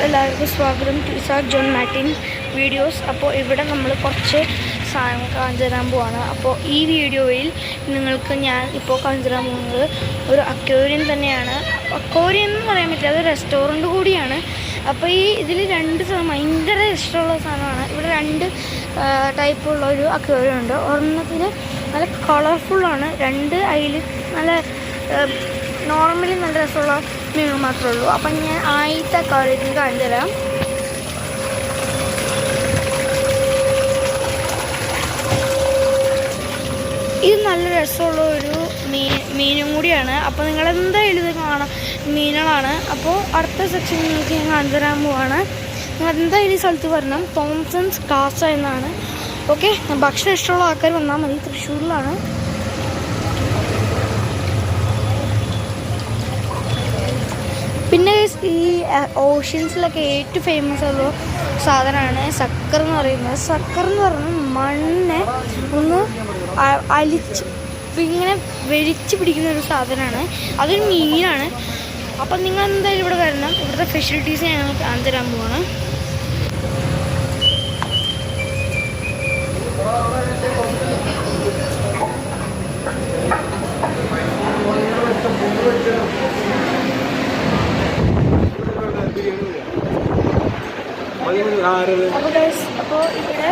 എല്ലാവർക്കും സ്വാഗതം to Isaac John Martin videos. അപ്പോൾ ഇവിടെ നമ്മൾ കുറച്ച് സാധനങ്ങൾ കാണിച്ചു തരാൻ പോവാണ്. അപ്പോൾ ഈ വീഡിയോയിൽ നിങ്ങൾക്ക് ഞാൻ ഇപ്പോൾ കാണിച്ചു തരാൻ പോകുന്നത് ഒരു അക്വേറിയം തന്നെയാണ്. അക്വേറിയം എന്ന് പറയാൻ പറ്റില്ല, അത് റെസ്റ്റോറൻറ്റ് കൂടിയാണ്. അപ്പോൾ ഇതിൽ രണ്ട് ഭയങ്കര ഇഷ്ടമുള്ള സാധനമാണ്. ഇവിടെ രണ്ട് ടൈപ്പുള്ള ഒരു അക്വേറിയം ഉണ്ട്. ഒരെണ്ണത്തിന് നല്ല കളർഫുള്ളാണ്, രണ്ട് അതിൽ നല്ല നോർമലി നല്ല രസമുള്ള മീനുകൾ മാത്രമേ ഉള്ളൂ. അപ്പം ഞാൻ ആദ്യത്തെ അക്വേറിയത്തിൽ കാണിച്ചു തരാം. ഇത് നല്ല രസമുള്ള ഒരു മീനും കൂടിയാണ്. അപ്പോൾ നിങ്ങളെന്തായാലും ഇത് കാണാം, മീനുകളാണ്. അപ്പോൾ അടുത്ത സെക്ഷൻ നിങ്ങൾക്ക് ഞാൻ കാണിച്ചു തരാൻ പോവാണ്. നിങ്ങൾ എന്തായാലും ഈ സ്ഥലത്ത് വരണം. തോംസൺസ് കാസ എന്നാണ്. ഓക്കെ, ഭക്ഷണം ഇഷ്ടമുള്ള ആൾക്കാർ വന്നാൽ മതി. തൃശ്ശൂരിലാണ്. പിന്നെ ഈ ഓഷ്യൻസിലൊക്കെ ഏറ്റവും ഫേമസ് ഉള്ള സാധനമാണ് സക്കർ എന്ന് പറയുന്നത്. സക്കർ എന്ന് പറഞ്ഞാൽ മണ്ണിനെ ഒന്ന് ഇങ്ങനെ വെരിച്ച് പിടിക്കുന്ന ഒരു സാധനമാണ്. അതൊരു മീനാണ്. അപ്പം നിങ്ങൾ എന്തായാലും ഇവിടെ വരണം. ഇവിടുത്തെ ഫെസിലിറ്റീസ് ഞങ്ങൾ കാണിച്ചു തരാൻ പോവാണ്. അപ്പോൾ ഇവിടെ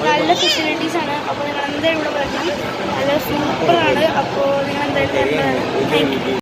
നല്ല ഫെസിലിറ്റീസാണ്. അപ്പോൾ നിങ്ങൾ എന്തായാലും ഇവിടെ വരണം. നല്ല സൂപ്പറാണ്. അപ്പോൾ നിങ്ങൾ എന്തായാലും താങ്ക് യു.